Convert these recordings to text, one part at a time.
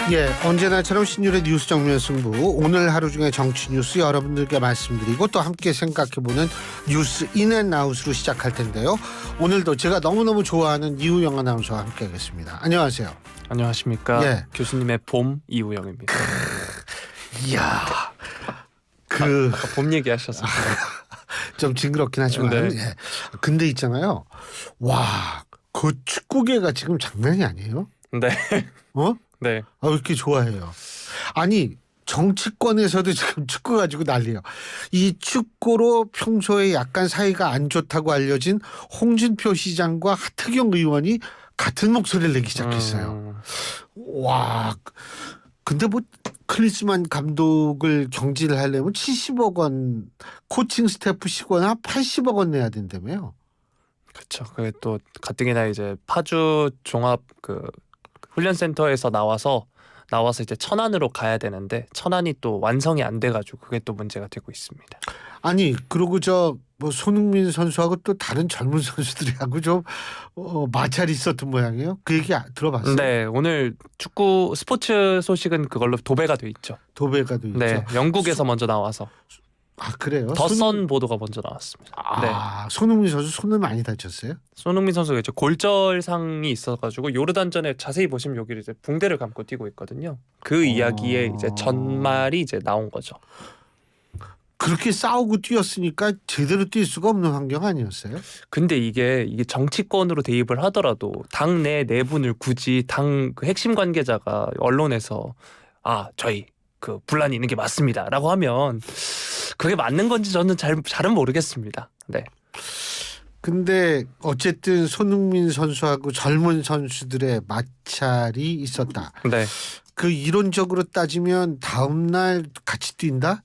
예, 언제나처럼 신율의 뉴스 정면 승부. 오늘 하루 중에 정치 뉴스 여러분들께 말씀드리고 또 함께 생각해보는 뉴스 인앤아웃으로 시작할 텐데요. 오늘도 제가 너무너무 좋아하는 이우영 아나운서와 함께하겠습니다. 안녕하세요. 안녕하십니까. 예. 교수님의 봄 이우영입니다. 이야, 아까 봄 얘기하셨어요. 좀 징그럽긴 하지만 네. 예. 근데 있잖아요. 와, 그 축구계가 지금 장난이 아니에요. 네. 어? 네. 왜 이렇게 좋아해요? 아니 정치권에서도 지금 축구 가지고 난리예요. 이 축구로 평소에 약간 사이가 안 좋다고 알려진 홍준표 시장과 하태경 의원이 같은 목소리를 내기 시작했어요. 와, 근데 뭐 클리스만 감독을 경질을 하려면 70억 원 코칭 스태프 쉬거나 80억 원 내야 된다며요. 그렇죠. 그게 또 가뜩이나 이제 파주 종합 그 훈련센터에서 나와서 이제 천안으로 가야 되는데 천안이 또 완성이 안 돼가지고 그게 또 문제가 되고 있습니다. 아니 그리고 뭐 손흥민 선수하고 또 다른 젊은 선수들하고 좀 마찰이 있었던 모양이에요. 그 얘기 들어봤어요? 네, 오늘 축구 스포츠 소식은 그걸로 도배가 돼 있죠. 도배가 돼 있죠. 네, 영국에서 먼저 나와서. 아 그래요? 더선 보도가 먼저 나왔습니다. 네. 손흥민 선수 손을 많이 다쳤어요? 손흥민 선수가 이제 골절상이 있어가지고 요르단전에 자세히 보시면 여기 이제 붕대를 감고 뛰고 있거든요. 그 이야기에 이제 전말이 이제 나온 거죠. 그렇게 싸우고 뛰었으니까 제대로 뛸 수가 없는 환경 아니었어요? 근데 이게 정치권으로 대입을 하더라도 당내 내분을 굳이 당 그 핵심 관계자가 언론에서 저희 그 분란이 있는 게 맞습니다라고 하면 그게 맞는 건지 저는 잘은 모르겠습니다. 네. 근데 어쨌든 손흥민 선수하고 젊은 선수들의 마찰이 있었다. 네. 그 이론적으로 따지면 다음 날 같이 뛴다?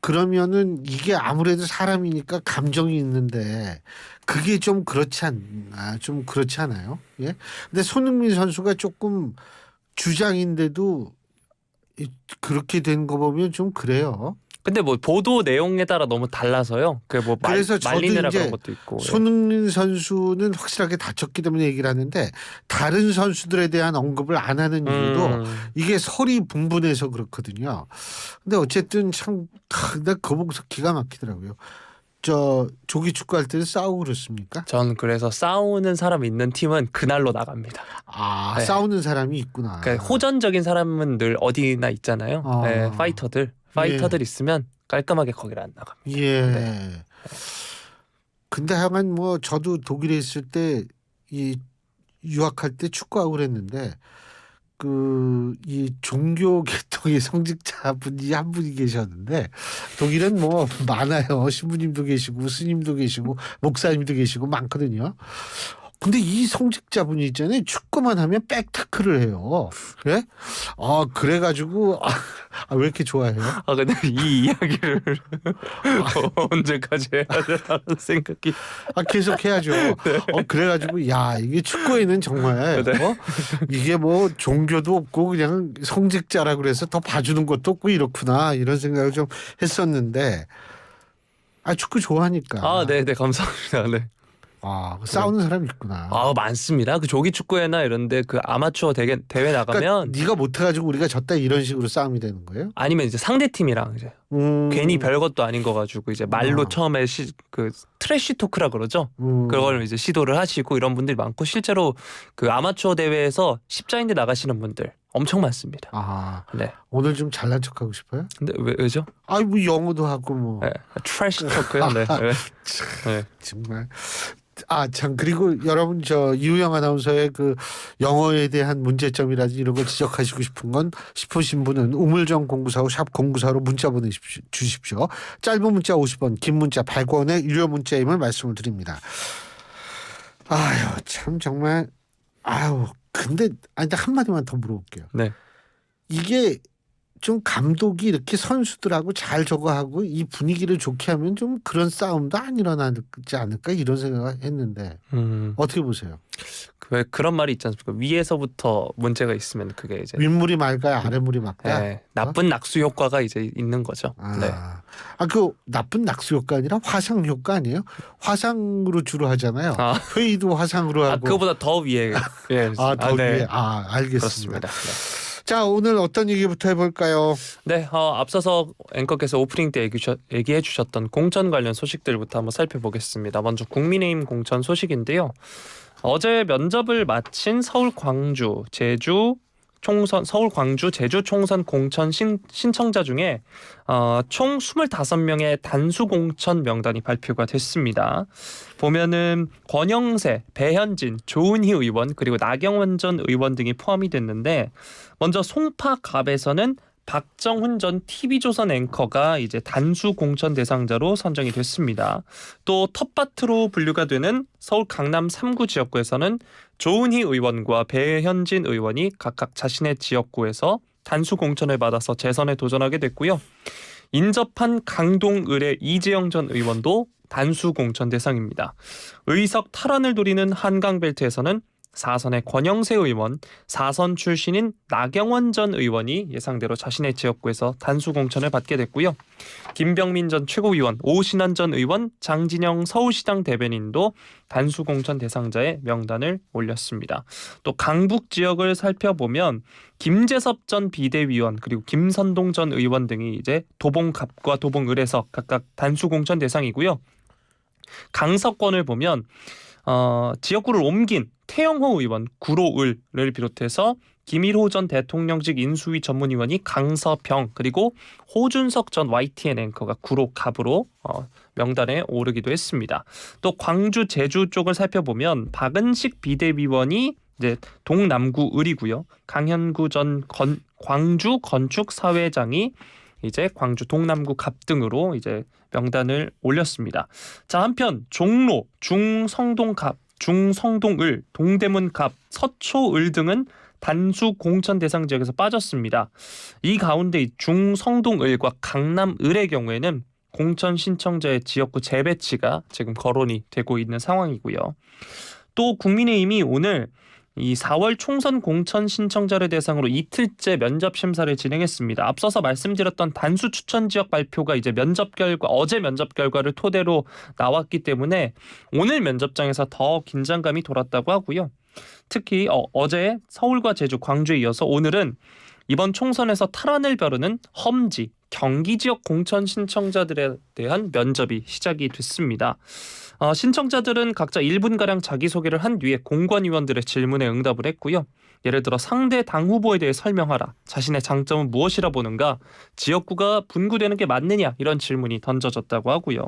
그러면은 이게 아무래도 사람이니까 감정이 있는데 그게 좀 그렇지 않아요? 예. 근데 손흥민 선수가 조금 주장인데도 그렇게 된 거 보면 좀 그래요. 근데 뭐 보도 내용에 따라 너무 달라서요. 그래서 저도 말리느라 이제 그런 것도 있고. 손흥민 선수는 확실하게 다쳤기 때문에 얘기를 하는데 다른 선수들에 대한 언급을 안 하는 이유도 이게 설이 분분해서 그렇거든요. 근데 어쨌든 참 나 그거 보고서 기가 막히더라고요. 조기 축구할 때는 싸우고 그렇습니까? 전 그래서 싸우는 사람 있는 팀은 그날로 나갑니다. 네. 싸우는 사람이 있구나. 그러니까 호전적인 사람은 늘 어디나 있잖아요. 네, 파이터들 있으면 깔끔하게 거기를 안 나갑니다. 예. 네. 근데 하여간 뭐 저도 독일에 있을 때 이 유학할 때 축구하고 그랬는데 이 종교 계통의 성직자분이 한 분이 계셨는데 독일은 뭐 많아요. 신부님도 계시고 스님도 계시고 목사님도 계시고 많거든요. 근데 이 성직자분이 있잖아요. 축구만 하면 백타클을 해요. 예? 그래가지고 왜 이렇게 좋아해요? 근데 이 이야기를 언제까지 해야 되나는 생각이. 계속 해야죠. 그래가지고 이게 축구에는 정말 이게 뭐 종교도 없고 그냥 성직자라 그래서 더 봐주는 것도 없고 이렇구나 이런 생각을 좀 했었는데 축구 좋아하니까. 네, 감사합니다. 네. 싸우는 사람이 있구나. 많습니다. 그 조기 축구회나 이런데 그 아마추어 대회 나가면 그러니까 네가 못해가지고 우리가 졌다 이런 식으로 싸움이 되는 거예요? 아니면 이제 상대 팀이랑 이제 괜히 별것도 아닌 거 가지고 이제 말로 처음에 그 트래쉬 토크라 그러죠. 그걸 이제 시도를 하시고 이런 분들이 많고 실제로 그 아마추어 대회에서 십자인대 나가시는 분들 엄청 많습니다. 네. 오늘 좀 잘난 척하고 싶어요? 근데 왜죠? 뭐 영어도 하고 뭐. 네. 트래쉬 토크요. 네. 네. 정말. 참 그리고 여러분 이우영 아나운서의 그 영어에 대한 문제점이라든지 이런 걸 지적하시고 싶으신 분은 우물정 0945 샵 0945로 문자 보내주십시오. 짧은 문자 50원, 긴 문자 100원의 유료 문자임을 말씀을 드립니다. 참 정말 근데 한마디만 더 물어볼게요. 네. 이게 좀 감독이 이렇게 선수들하고 잘 하고 이 분위기를 좋게 하면 좀 그런 싸움도 안 일어나지 않을까 이런 생각을 했는데 어떻게 보세요? 왜 그런 말이 있지 않습니까? 위에서부터 문제가 있으면 그게 이제 윗물이 맑아야 아랫물이 맑다. 네, 나쁜 낙수 효과가 이제 있는 거죠. 네. 그 나쁜 낙수 효과 아니라 화상 효과 아니에요? 화상으로 주로 하잖아요. 회의도 화상으로 하고. 그거보다 더 위에. 더 네. 위에. 알겠습니다. 그렇습니다. 네. 자, 오늘 어떤 얘기부터 해볼까요? 네, 앞서서 앵커께서 오프닝 때 얘기해 주셨던 공천 관련 소식들부터 한번 살펴보겠습니다. 먼저 국민의힘 공천 소식인데요. 어제 면접을 마친 서울 광주 제주 총선 공천 신청자 중에 총 25명의 단수 공천 명단이 발표가 됐습니다. 보면은 권영세, 배현진, 조은희 의원 그리고 나경원 전 의원 등이 포함이 됐는데 먼저 송파갑에서는 박정훈 전 TV조선 앵커가 이제 단수 공천 대상자로 선정이 됐습니다. 또 텃밭으로 분류가 되는 서울 강남 3구 지역구에서는 조은희 의원과 배현진 의원이 각각 자신의 지역구에서 단수 공천을 받아서 재선에 도전하게 됐고요. 인접한 강동을의 이재영 전 의원도 단수 공천 대상입니다. 의석 탈환을 노리는 한강벨트에서는 4선의 권영세 의원, 4선 출신인 나경원 전 의원이 예상대로 자신의 지역구에서 단수 공천을 받게 됐고요. 김병민 전 최고위원, 오신환 전 의원, 장진영 서울시장 대변인도 단수 공천 대상자의 명단을 올렸습니다. 또 강북 지역을 살펴보면 김재섭 전 비대위원 그리고 김선동 전 의원 등이 이제 도봉갑과 도봉을에서 각각 단수 공천 대상이고요. 강서권을 보면 지역구를 옮긴 태영호 의원, 구로을을 비롯해서 김일호 전 대통령직 인수위 전문위원이 강서병 그리고 호준석 전 YTN 앵커가 구로갑으로 명단에 오르기도 했습니다. 또 광주 제주 쪽을 살펴보면 박은식 비대위원이 이제 동남구 을이고요. 강현구 전 광주 건축사회장이 이제 광주 동남구 갑 등으로 이제 명단을 올렸습니다. 자, 한편 종로, 중성동갑, 중성동을, 동대문갑, 서초을 등은 단수 공천 대상 지역에서 빠졌습니다. 이 가운데 중성동을과 강남을의 경우에는 공천 신청자의 지역구 재배치가 지금 거론이 되고 있는 상황이고요. 또 국민의힘이 오늘 이 4월 총선 공천 신청자를 대상으로 이틀째 면접 심사를 진행했습니다. 앞서서 말씀드렸던 단수 추천 지역 발표가 이제 어제 면접 결과를 토대로 나왔기 때문에 오늘 면접장에서 더 긴장감이 돌았다고 하고요. 특히 어제 서울과 제주, 광주에 이어서 오늘은 이번 총선에서 탈환을 벼르는 험지, 경기 지역 공천 신청자들에 대한 면접이 시작이 됐습니다. 신청자들은 각자 1분가량 자기소개를 한 뒤에 공관위원들의 질문에 응답을 했고요. 예를 들어 상대 당 후보에 대해 설명하라. 자신의 장점은 무엇이라 보는가? 지역구가 분구되는 게 맞느냐? 이런 질문이 던져졌다고 하고요.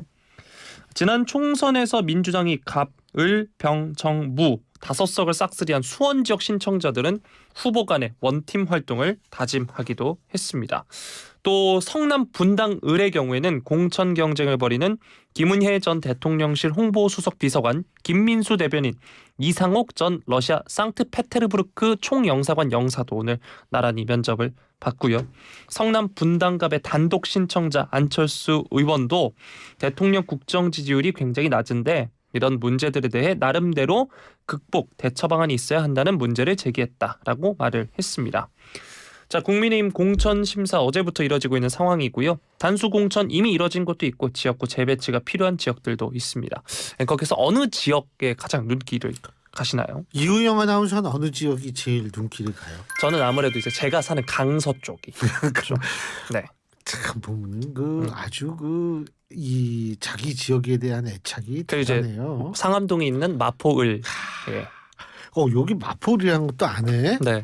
지난 총선에서 민주당이 갑, 을, 병, 정, 무 5석을 싹쓸이한 수원 지역 신청자들은 후보 간의 원팀 활동을 다짐하기도 했습니다. 또 성남 분당 을의 경우에는 공천 경쟁을 벌이는 김은혜 전 대통령실 홍보수석 비서관, 김민수 대변인, 이상옥 전 러시아 상트페테르부르크 총영사관 영사도 오늘 나란히 면접을 받고요. 성남 분당갑의 단독 신청자 안철수 의원도 대통령 국정 지지율이 굉장히 낮은데 이런 문제들에 대해 나름대로 극복, 대처 방안이 있어야 한다는 문제를 제기했다라고 말을 했습니다. 자, 국민의힘 공천 심사 어제부터 이뤄지고 있는 상황이고요. 단수 공천 이미 이뤄진 곳도 있고 지역구 재배치가 필요한 지역들도 있습니다. 앵커께서 어느 지역에 가장 눈길을 가시나요? 이우영 아나운서는 어느 지역이 제일 눈길을 가요? 저는 아무래도 이제 제가 사는 강서 쪽이. 그렇죠. 네. 참 보면 아주 이 자기 지역에 대한 애착이 대단해요. 상암동에 있는 마포을. 예. 여기 마포이라는 것도 안 해? 네.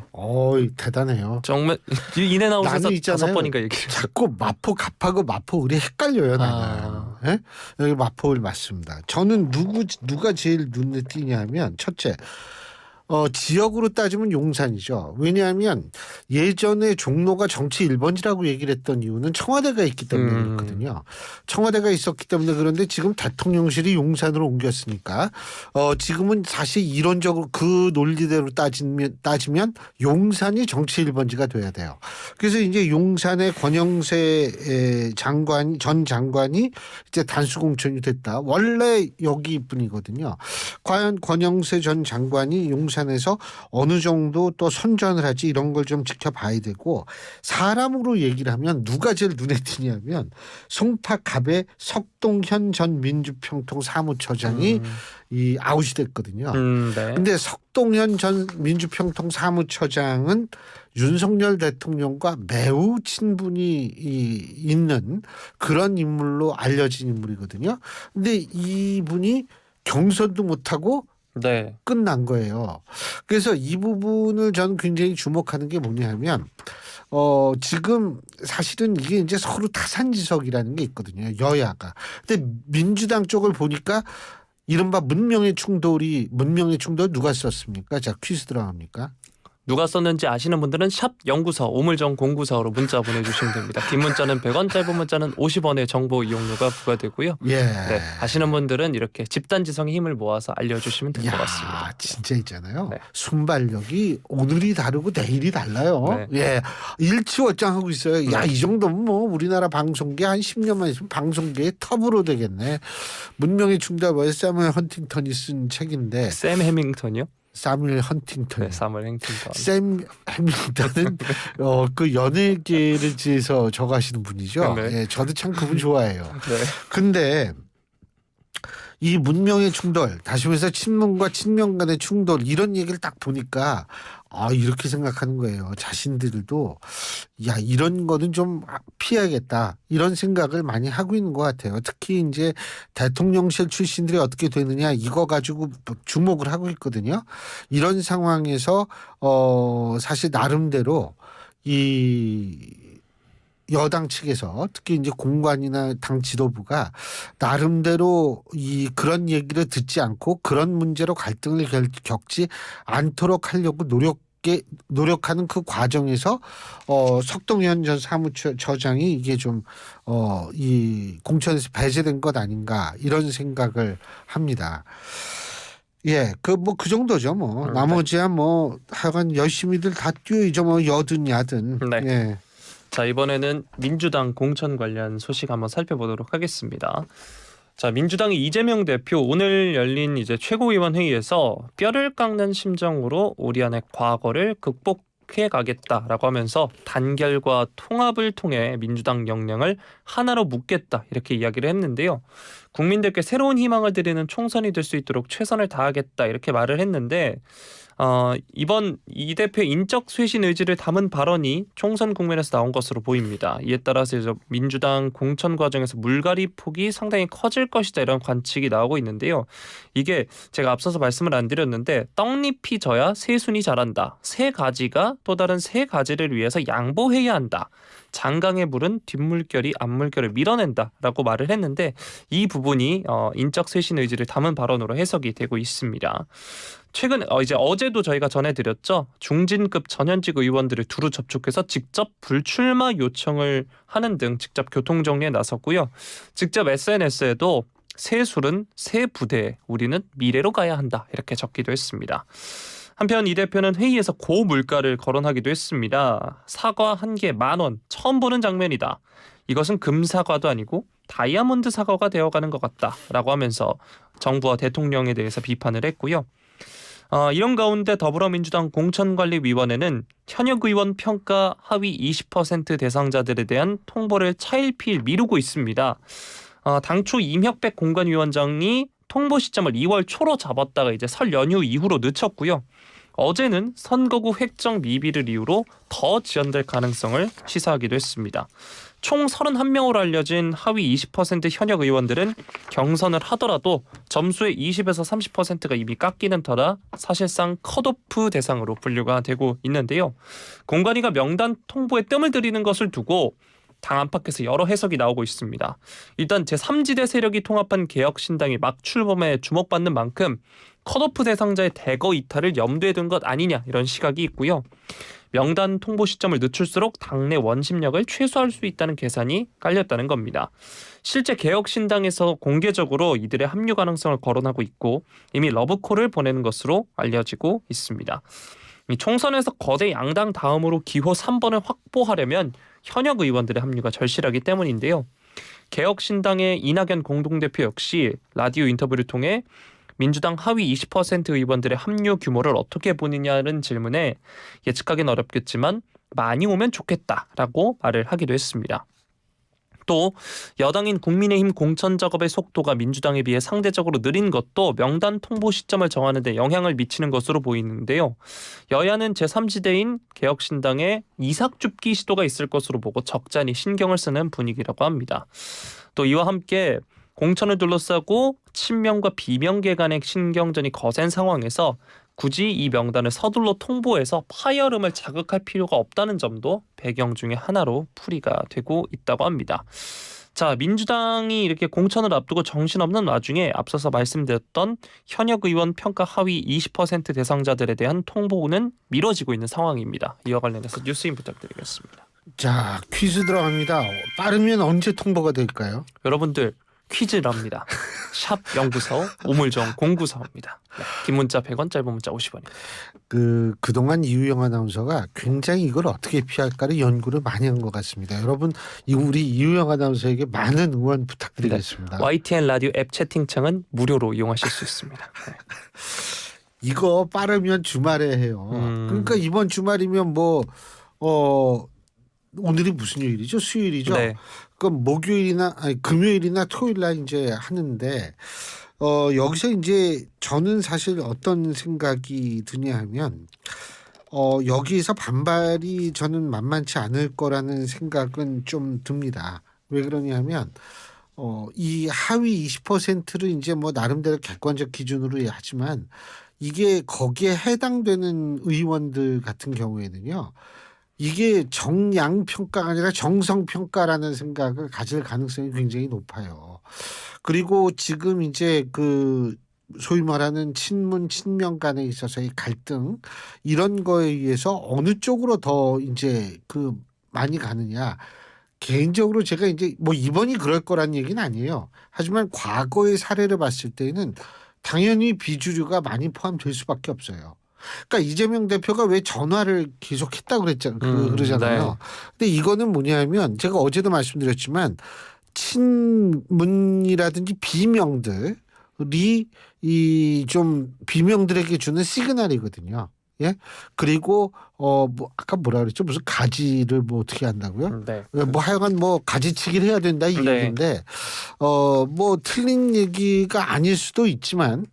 대단해요. 정말 인앤아웃에서 나는 있잖아요. 5번인가 얘기를. 자꾸 마포 갑하고 마포을이 헷갈려요, 나는. 예? 여기 마포을 맞습니다. 저는 누가 제일 눈에 띄냐면 첫째. 지역으로 따지면 용산이죠. 왜냐하면 예전에 종로가 정치 1번지라고 얘기를 했던 이유는 청와대가 있기 때문이었거든요. 청와대가 있었기 때문에. 그런데 지금 대통령실이 용산으로 옮겼으니까 지금은 사실 이론적으로 그 논리대로 따지면 용산이 정치 1번지가 돼야 돼요. 그래서 이제 용산의 권영세 전 장관이 이제 단수 공천이 됐다. 원래 여기뿐이거든요. 과연 권영세 전 장관이 용산에서 어느 정도 또 선전을 하지 이런 걸 좀 지켜봐야 되고 사람으로 얘기를 하면 누가 제일 눈에 띄냐면 송파갑의 석동현 전 민주평통 사무처장이 이 아웃이 됐거든요. 네. 근데 석동현 전 민주평통 사무처장은 윤석열 대통령과 매우 친분이 있는 그런 인물로 알려진 인물이거든요. 근데 이분이 경선도 못하고 네. 끝난 거예요. 그래서 이 부분을 저는 굉장히 주목하는 게 뭐냐면 지금 사실은 이게 이제 서로 타산지석이라는 게 있거든요. 여야가. 근데 민주당 쪽을 보니까 이른바 문명의 충돌 누가 썼습니까? 자, 퀴즈 들어갑니까? 누가 썼는지 아시는 분들은 샵 연구서 오물정 094로 문자 보내주시면 됩니다. 긴 문자는 100원, 짧은 문자는 50원의 정보 이용료가 부과되고요. 예. 네, 아시는 분들은 이렇게 집단지성의 힘을 모아서 알려주시면 될 것 같습니다. 진짜 있잖아요. 네. 순발력이 오늘이 다르고 내일이 달라요. 네. 예, 일치월장하고 있어요. 야, 네. 이 정도면 뭐 우리나라 방송계 한 10년만 있으면 방송계의 톱으로 되겠네. 문명의 충돌 사무엘 헌팅턴이 쓴 책인데 샘 해밍턴이요? 사무엘 헌팅턴. 네, 사무엘 해밍턴. 샘 해밍턴은 그 연예계를 지해서 저거 하시는 분이죠. 네. 예, 저도 참 그분 좋아해요. 네. 근데 이 문명의 충돌, 다시 말해서 친문과 친명 간의 충돌 이런 얘기를 딱 보니까 이렇게 생각하는 거예요. 자신들도 야, 이런 거는 좀 피해야겠다 이런 생각을 많이 하고 있는 것 같아요. 특히 이제 대통령실 출신들이 어떻게 되느냐 이거 가지고 주목을 하고 있거든요. 이런 상황에서 사실 나름대로 이 여당 측에서 특히 이제 공관이나 당 지도부가 나름대로 그런 얘기를 듣지 않고 그런 문제로 갈등을 겪지 않도록 하려고 노력하는 그 과정에서 석동현 전 사무처장이 이게 좀 이 공천에서 배제된 것 아닌가 이런 생각을 합니다. 예, 그 정도죠 뭐. 나머지야 뭐 하여간 열심히들 다 뛰어야죠 뭐 여든 야든. 네. 예. 자, 이번에는 민주당 공천 관련 소식 한번 살펴보도록 하겠습니다. 자, 민주당의 이재명 대표 오늘 열린 이제 최고위원 회의에서 뼈를 깎는 심정으로 우리 안의 과거를 극복해 가겠다라고 하면서 단결과 통합을 통해 민주당 역량을 하나로 묶겠다 이렇게 이야기를 했는데요. 국민들께 새로운 희망을 드리는 총선이 될 수 있도록 최선을 다하겠다 이렇게 말을 했는데 이번 이 대표의 인적 쇄신 의지를 담은 발언이 총선 국면에서 나온 것으로 보입니다. 이에 따라서 이제 민주당 공천 과정에서 물갈이 폭이 상당히 커질 것이다 이런 관측이 나오고 있는데요. 이게 제가 앞서서 말씀을 안 드렸는데 떡잎이 져야 새순이 자란다. 새 가지가 또 다른 새 가지를 위해서 양보해야 한다. 장강의 물은 뒷물결이 앞물결을 밀어낸다라고 말을 했는데 이 부분이 인적 쇄신 의지를 담은 발언으로 해석이 되고 있습니다. 최근 이제 어제도 저희가 전해드렸죠. 중진급 전현직 의원들을 두루 접촉해서 직접 불출마 요청을 하는 등 직접 교통정리에 나섰고요. 직접 SNS에도 새 술은 새 부대에 우리는 미래로 가야 한다 이렇게 적기도 했습니다. 한편 이 대표는 회의에서 고물가를 거론하기도 했습니다. 사과 한 개 10,000원 처음 보는 장면이다. 이것은 금사과도 아니고 다이아몬드 사과가 되어가는 것 같다라고 하면서 정부와 대통령에 대해서 비판을 했고요. 이런 가운데 더불어민주당 공천관리위원회는 현역 의원 평가 하위 20% 대상자들에 대한 통보를 차일피일 미루고 있습니다. 당초 임혁백 공관위원장이 통보 시점을 2월 초로 잡았다가 이제 설 연휴 이후로 늦췄고요. 어제는 선거구 획정 미비를 이유로 더 지연될 가능성을 시사하기도 했습니다. 총 31명으로 알려진 하위 20% 현역 의원들은 경선을 하더라도 점수의 20에서 30%가 이미 깎이는 터라 사실상 컷오프 대상으로 분류가 되고 있는데요. 공관위가 명단 통보에 뜸을 들이는 것을 두고 당 안팎에서 여러 해석이 나오고 있습니다. 일단 제3지대 세력이 통합한 개혁신당이 막 출범에 주목받는 만큼 컷오프 대상자의 대거 이탈을 염두에 둔 것 아니냐 이런 시각이 있고요. 명단 통보 시점을 늦출수록 당내 원심력을 최소화할 수 있다는 계산이 깔렸다는 겁니다. 실제 개혁신당에서 공개적으로 이들의 합류 가능성을 거론하고 있고 이미 러브콜을 보내는 것으로 알려지고 있습니다. 이 총선에서 거대 양당 다음으로 기호 3번을 확보하려면 현역 의원들의 합류가 절실하기 때문인데요. 개혁신당의 이낙연 공동대표 역시 라디오 인터뷰를 통해 민주당 하위 20% 의원들의 합류 규모를 어떻게 보느냐는 질문에 예측하기는 어렵겠지만 많이 오면 좋겠다라고 말을 하기도 했습니다. 또 여당인 국민의힘 공천 작업의 속도가 민주당에 비해 상대적으로 느린 것도 명단 통보 시점을 정하는 데 영향을 미치는 것으로 보이는데요. 여야는 제3지대인 개혁신당의 이삭줍기 시도가 있을 것으로 보고 적잖이 신경을 쓰는 분위기라고 합니다. 또 이와 함께 공천을 둘러싸고 친명과 비명계 간의 신경전이 거센 상황에서 굳이 이 명단을 서둘러 통보해서 파열음을 자극할 필요가 없다는 점도 배경 중에 하나로 풀이가 되고 있다고 합니다. 자, 민주당이 이렇게 공천을 앞두고 정신없는 와중에 앞서서 말씀드렸던 현역 의원 평가 하위 20% 대상자들에 대한 통보는 미뤄지고 있는 상황입니다. 이와 관련해서 뉴스인 부탁드리겠습니다. 자, 퀴즈 들어갑니다. 빠르면 언제 통보가 될까요? 여러분들 퀴즈랍니다. 샵 연구소 우물정 094입니다. 네, 긴 문자 100원, 짧은 문자 50원입니다. 그동안 이유영 아나운서가 굉장히 이걸 어떻게 피할까를 연구를 많이 한 것 같습니다. 여러분, 우리 이유영 아나운서에게 많은 응원 부탁드리겠습니다. 네, YTN 라디오 앱 채팅창은 무료로 이용하실 수 있습니다. 네. 이거 빠르면 주말에 해요. 그러니까 이번 주말이면 오늘이 무슨 요일이죠? 수요일이죠. 네. 그럼 금요일이나 토요일 날 이제 하는데 여기서 이제 저는 사실 어떤 생각이 드냐 하면 여기에서 반발이 저는 만만치 않을 거라는 생각은 좀 듭니다. 왜 그러냐면 이 하위 20%를 이제 뭐 나름대로 객관적 기준으로 하지만 이게 거기에 해당되는 의원들 같은 경우에는요. 이게 정량 평가가 아니라 정성 평가라는 생각을 가질 가능성이 굉장히 높아요. 그리고 지금 이제 소위 말하는 친문 친명 간에 있어서의 갈등 이런 거에 의해서 어느 쪽으로 더 이제 많이 가느냐. 개인적으로 제가 이제 뭐 이번이 그럴 거란 얘기는 아니에요. 하지만 과거의 사례를 봤을 때는 당연히 비주류가 많이 포함될 수밖에 없어요. 그러니까 이재명 대표가 왜 전화를 계속했다고 그러잖아요. 네. 근데 이거는 뭐냐면 제가 어제도 말씀드렸지만 친문이라든지 비명들이 이 좀 비명들에게 주는 시그널이거든요. 예. 그리고 아까 뭐라 그랬죠? 무슨 가지를 뭐 어떻게 한다고요? 네. 뭐 하여간 뭐 가지치기를 해야 된다 이 네. 얘기인데 뭐 틀린 얘기가 아닐 수도 있지만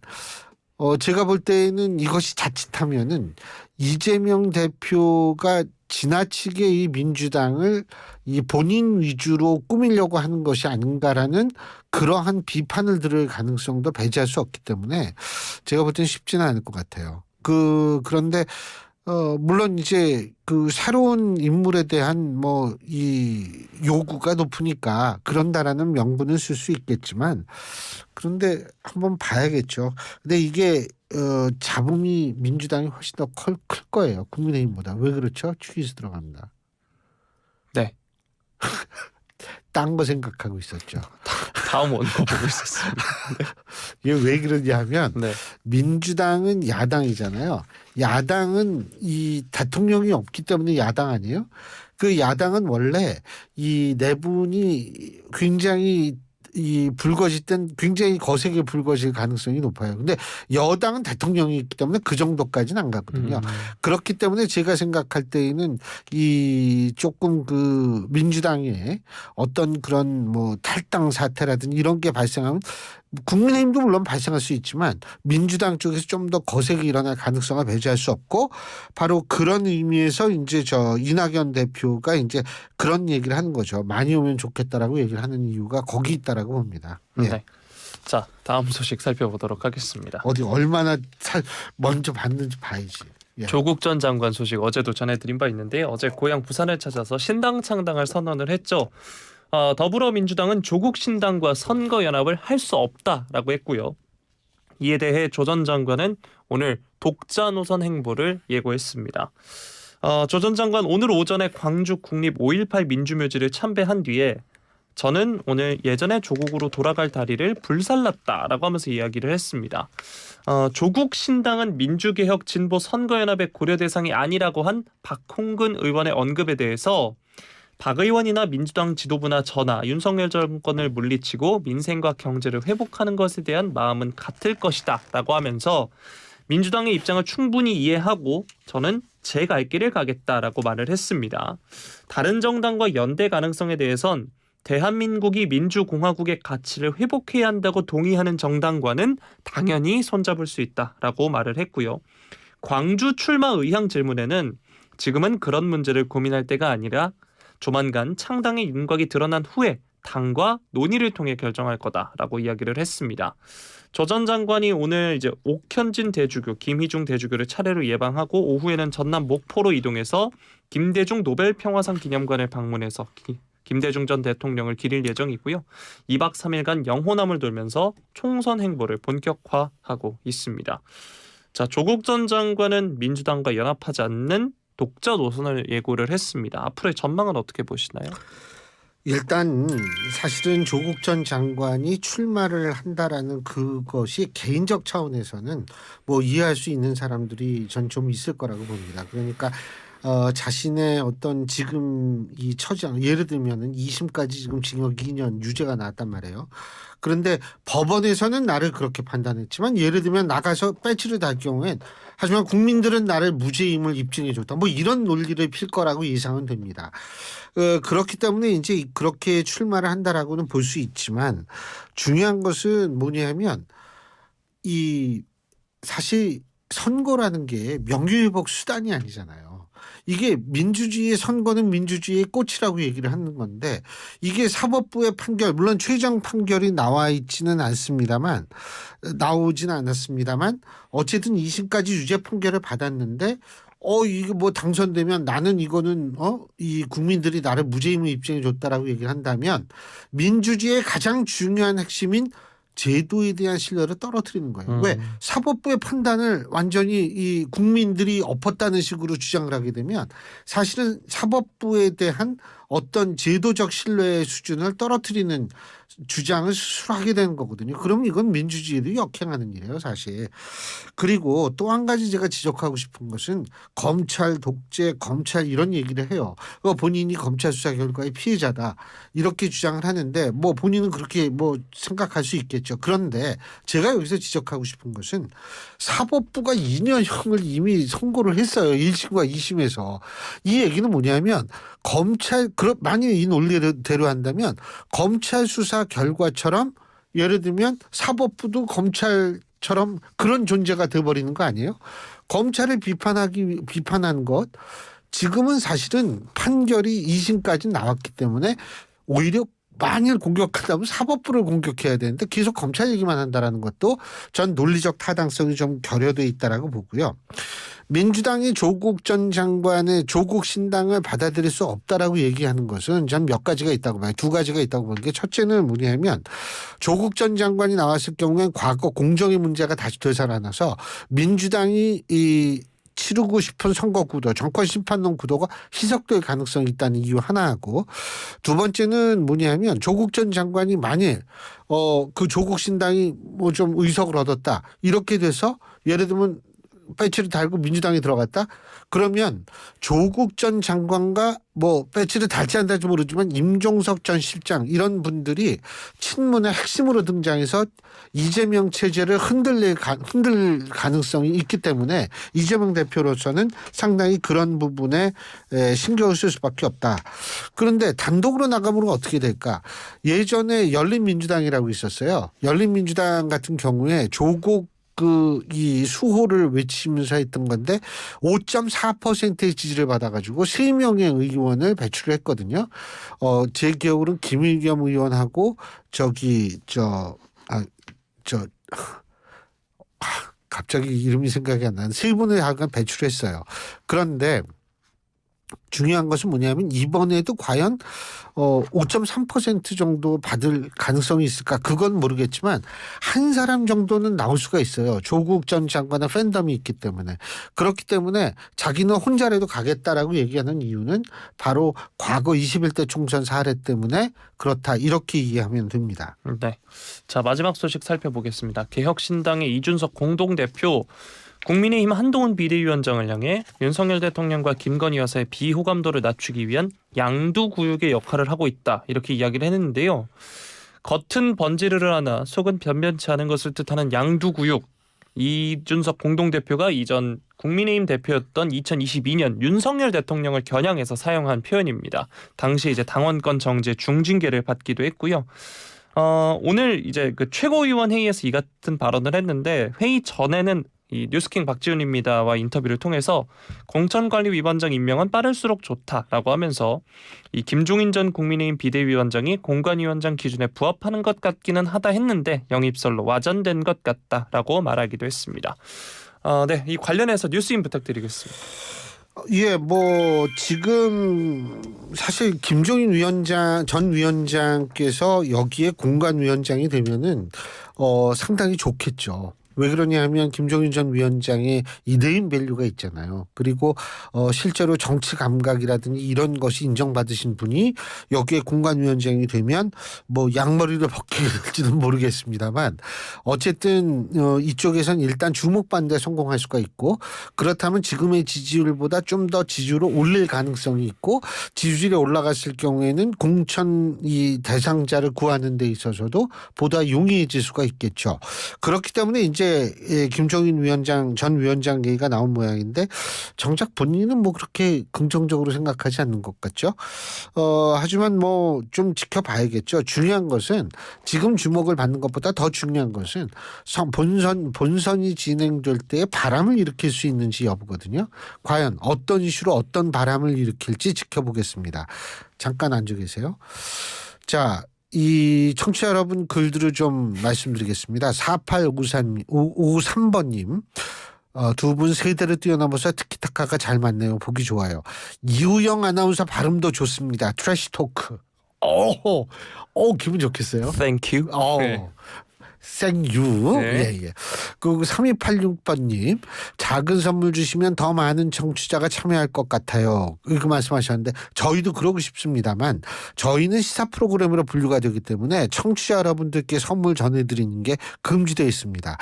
제가 볼 때는 이것이 자칫하면은 이재명 대표가 지나치게 이 민주당을 이 본인 위주로 꾸미려고 하는 것이 아닌가라는 그러한 비판을 들을 가능성도 배제할 수 없기 때문에 제가 볼 때는 쉽지는 않을 것 같아요. 그런데 물론 이제 새로운 인물에 대한 이 요구가 높으니까 그런다라는 명분을 쓸 수 있겠지만 그런데 한번 봐야겠죠. 근데 이게 잡음이 민주당이 훨씬 더 클 거예요. 국민의힘보다. 왜 그렇죠? 퀴즈 들어갑니다. 네. 딴 거 생각하고 있었죠. 다음 원고 보고 있었습니다. 이게 왜 그러냐 하면 네. 민주당은 야당이잖아요. 야당은 이 대통령이 없기 때문에 야당 아니에요? 그 야당은 원래 이 내분이 굉장히 불거질 땐 굉장히 거세게 불거질 가능성이 높아요. 근데 여당은 대통령이 있기 때문에 그 정도까지는 안 가거든요. 그렇기 때문에 제가 생각할 때에는 이 조금 민주당의 어떤 그런 뭐 탈당 사태라든지 이런 게 발생하면 국민의힘도 물론 발생할 수 있지만 민주당 쪽에서 좀 더 거세게 일어날 가능성을 배제할 수 없고 바로 그런 의미에서 이제 이낙연 대표가 이제 그런 얘기를 하는 거죠. 많이 오면 좋겠다라고 얘기를 하는 이유가 거기 있다라고 봅니다. 예. 네. 자, 다음 소식 살펴보도록 하겠습니다. 어디 얼마나 먼저 봤는지 봐야지. 예. 조국 전 장관 소식 어제도 전해드린 바 있는데요. 어제 고향 부산을 찾아서 신당 창당을 선언을 했죠. 더불어민주당은 조국 신당과 선거연합을 할 수 없다라고 했고요. 이에 대해 조 전 장관은 오늘 독자 노선 행보를 예고했습니다. 조 전 장관 오늘 오전에 광주 국립 5.18 민주묘지를 참배한 뒤에 저는 오늘 예전에 조국으로 돌아갈 다리를 불살랐다라고 하면서 이야기를 했습니다. 조국 신당은 민주개혁 진보 선거연합의 고려 대상이 아니라고 한 박홍근 의원의 언급에 대해서 박 의원이나 민주당 지도부나 저나 윤석열 정권을 물리치고 민생과 경제를 회복하는 것에 대한 마음은 같을 것이다 라고 하면서 민주당의 입장을 충분히 이해하고 저는 제 갈 길을 가겠다라고 말을 했습니다. 다른 정당과 연대 가능성에 대해선 대한민국이 민주공화국의 가치를 회복해야 한다고 동의하는 정당과는 당연히 손잡을 수 있다라고 말을 했고요. 광주 출마 의향 질문에는 지금은 그런 문제를 고민할 때가 아니라 조만간 창당의 윤곽이 드러난 후에 당과 논의를 통해 결정할 거다라고 이야기를 했습니다. 조 전 장관이 오늘 이제 옥현진 대주교, 김희중 대주교를 차례로 예방하고 오후에는 전남 목포로 이동해서 김대중 노벨 평화상 기념관을 방문해서 김대중 전 대통령을 기릴 예정이고요. 2박 3일간 영호남을 돌면서 총선 행보를 본격화하고 있습니다. 자, 조국 전 장관은 민주당과 연합하지 않는 독자 노선을 예고를 했습니다. 앞으로의 전망은 어떻게 보시나요? 일단 사실은 조국 전 장관이 출마를 한다라는 그것이 개인적 차원에서는 뭐 이해할 수 있는 사람들이 전 좀 있을 거라고 봅니다. 그러니까 자신의 어떤 지금 이 처지랑 예를 들면은 2심까지 지금 징역 2년 유죄가 나왔단 말이에요. 그런데 법원에서는 나를 그렇게 판단했지만 예를 들면 나가서 배지를 달 경우엔 하지만 국민들은 나를 무죄임을 입증해 줬다. 뭐 이런 논리를 필 거라고 예상은 됩니다. 그렇기 때문에 이제 그렇게 출마를 한다라고는 볼 수 있지만 중요한 것은 뭐냐면 이 사실 선거라는 게 명예회복 수단이 아니잖아요. 이게 민주주의의 선거는 민주주의의 꽃이라고 얘기를 하는 건데 이게 사법부의 판결 물론 최종 판결이 나오지는 않았습니다만 어쨌든 2심까지 유죄 판결을 받았는데 이게 뭐 당선되면 나는 이거는 이 국민들이 나를 무죄임을 입증해 줬다라고 얘기를 한다면 민주주의의 가장 중요한 핵심인 제도에 대한 신뢰를 떨어뜨리는 거예요. 왜? 사법부의 판단을 완전히 이 국민들이 엎었다는 식으로 주장을 하게 되면 사실은 사법부에 대한 어떤 제도적 신뢰의 수준을 떨어뜨리는 주장을 스스로 하게 되는 거거든요. 그럼 이건 민주주의를 역행하는 일이에요, 사실. 그리고 또 한 가지 제가 지적하고 싶은 것은 검찰 독재, 검찰 이런 얘기를 해요. 본인이 검찰 수사 결과의 피해자다 이렇게 주장을 하는데 뭐 본인은 그렇게 뭐 생각할 수 있겠죠. 그런데 제가 여기서 지적하고 싶은 것은 사법부가 2년형을 이미 선고를 했어요. 1심과 2심에서. 이 얘기는 뭐냐면 만약에 이 논리대로 한다면 검찰 수사 결과처럼 예를 들면 사법부도 검찰처럼 그런 존재가 돼버리는 거 아니에요? 검찰을 비판한 것 지금은 사실은 판결이 2심까지 나왔기 때문에 오히려 만일 공격한다면 사법부를 공격해야 되는데 계속 검찰 얘기만 한다라는 것도 전 논리적 타당성이 좀 결여돼 있다라고 보고요. 민주당이 조국 전 장관의 조국 신당을 받아들일 수 없다라고 얘기하는 것은 전 몇 가지가 있다고 봐요. 두 가지가 있다고 보는 게 첫째는 뭐냐면 조국 전 장관이 나왔을 경우에 과거 공정의 문제가 다시 되살아나서 민주당이 치르고 싶은 선거 구도, 정권 심판론 구도가 희석될 가능성이 있다는 이유 하나하고 두 번째는 뭐냐면 조국 전 장관이 만일 그 조국 신당이 뭐 좀 의석을 얻었다 이렇게 돼서 예를 들면 배치를 달고 민주당이 들어갔다 그러면 조국 전 장관과 뭐 배치를 달지 안 달지 모르지만 임종석 전 실장 이런 분들이 친문의 핵심으로 등장해서 이재명 체제를 흔들 가능성이 있기 때문에 이재명 대표로서는 상당히 그런 부분에 신경을 쓸 수밖에 없다. 그런데 단독으로 나가면 어떻게 될까? 예전에 열린민주당이라고 있었어요. 열린민주당 같은 경우에 조국 이 수호를 외치면서 했던 건데 5.4%의 지지를 받아가지고 3명의 의원을 배출을 했거든요. 제 기억으로는 김의겸 의원하고 갑자기 이름이 생각이 안 나는 세 분을 하여간 배출했어요. 그런데 중요한 것은 뭐냐면 이번에도 과연 5.3% 정도 받을 가능성이 있을까? 그건 모르겠지만 한 사람 정도는 나올 수가 있어요. 조국 전 장관의 팬덤이 있기 때문에. 그렇기 때문에 자기는 혼자라도 가겠다라고 얘기하는 이유는 바로 과거 21대 총선 사례 때문에 그렇다. 이렇게 이해하면 됩니다. 네. 자, 마지막 소식 살펴보겠습니다. 개혁신당의 이준석 공동대표 국민의힘 한동훈 비대위원장을 향해 윤석열 대통령과 김건희 여사의 비호감도를 낮추기 위한 양두구육의 역할을 하고 있다 이렇게 이야기를 했는데요. 겉은 번지르르 하나 속은 변변치 않은 것을 뜻하는 양두구육 이준석 공동대표가 이전 국민의힘 대표였던 2022년 윤석열 대통령을 겨냥해서 사용한 표현입니다. 당시 이제 당원권 정지 중징계를 받기도 했고요. 오늘 이제 그 최고위원 회의에서 이 같은 발언을 했는데 회의 전에는 이 뉴스킹 박지훈입니다와 인터뷰를 통해서 공천관리 위원장 임명은 빠를수록 좋다라고 하면서 이 김종인 전 국민의힘 비대위원장이 공관위원장 기준에 부합하는 것 같기는 하다 했는데 영입설로 와전된 것 같다라고 말하기도 했습니다. 네, 이 관련해서 뉴스인 부탁드리겠습니다. 예, 뭐 지금 사실 김종인 전 위원장께서 여기에 공관위원장이 되면은 상당히 좋겠죠. 왜 그러냐면 김종인 전 위원장의 이대인 밸류가 있잖아요. 그리고 실제로 정치 감각이라든지 이런 것이 인정받으신 분이 여기에 공관위원장이 되면 뭐 양머리를 벗기게 될지는 모르겠습니다만 어쨌든 이쪽에선 일단 주목받는 데 성공할 수가 있고 그렇다면 지금의 지지율보다 좀 더 지지율을 올릴 가능성이 있고 지지율이 올라갔을 경우에는 공천 이 대상자를 구하는 데 있어서도 보다 용이해질 수가 있겠죠. 그렇기 때문에 이제 김종인 전 위원장 얘기가 나온 모양인데 정작 본인은 뭐 그렇게 긍정적으로 생각하지 않는 것 같죠. 하지만 뭐 좀 지켜봐야겠죠. 중요한 것은 지금 주목을 받는 것보다 더 중요한 것은 본선이 진행될 때 바람을 일으킬 수 있는지 여부거든요. 과연 어떤 이슈로 어떤 바람을 일으킬지 지켜보겠습니다. 잠깐 앉아 계세요. 자. 이 청취자 여러분 글들을 좀 말씀드리겠습니다. 4853번님 두 분 세대를 뛰어넘어서 티키타카가 잘 맞네요. 보기 좋아요. 이우영 아나운서 발음도 좋습니다. 트래시 토크. 기분 좋겠어요. Thank you. 네. 생유. 네. 예. 그 3286번님 작은 선물 주시면 더 많은 청취자가 참여할 것 같아요. 이렇게 말씀하셨는데 저희도 그러고 싶습니다만 저희는 시사 프로그램으로 분류가 되기 때문에 청취자 여러분들께 선물 전해드리는 게 금지되어 있습니다.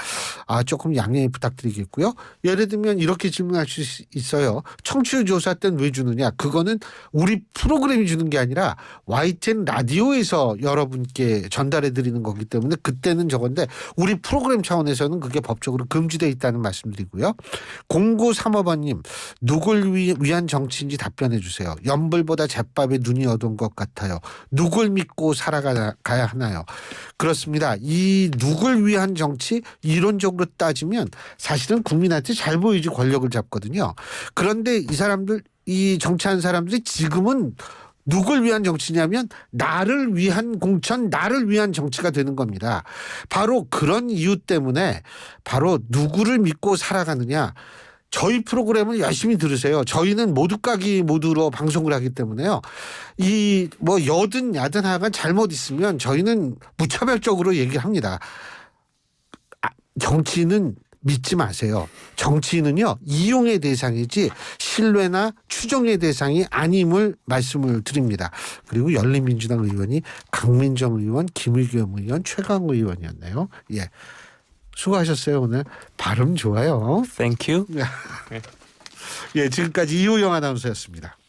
조금 양해 부탁드리겠고요. 예를 들면 이렇게 질문할 수 있어요. 청취율 조사 때는 왜 주느냐. 그거는 우리 프로그램이 주는 게 아니라 YTN 라디오에서 여러분께 전달해 드리는 거기 때문에 그때는 저건데 우리 프로그램 차원에서는 그게 법적으로 금지되어 있다는 말씀드리고요. 0935번님 누굴 위한 정치인지 답변해 주세요. 연불보다 잿밥에 눈이 어두운 것 같아요. 누굴 믿고 살아가야 하나요? 그렇습니다. 이 누굴 위한 정치 이론적으로 따지면 사실은 국민한테 잘 보이지 권력을 잡거든요. 그런데 이 정치하는 사람들이 지금은 누굴 위한 정치냐면 나를 위한 공천, 나를 위한 정치가 되는 겁니다. 바로 그런 이유 때문에 바로 누구를 믿고 살아가느냐. 저희 프로그램을 열심히 들으세요. 저희는 모두 까기 모두로 방송을 하기 때문에요. 이 뭐 여든 야든 하여간 잘못 있으면 저희는 무차별적으로 얘기를 합니다. 정치는 믿지 마세요. 정치인은요 이용의 대상이지 신뢰나 추종의 대상이 아님을 말씀을 드립니다. 그리고 열린민주당 의원이 강민정 의원, 김의겸 의원, 최강우 의원이었네요. 예, 수고하셨어요. 오늘 발음 좋아요. Thank you. 예, 지금까지 이우영 아나운서였습니다.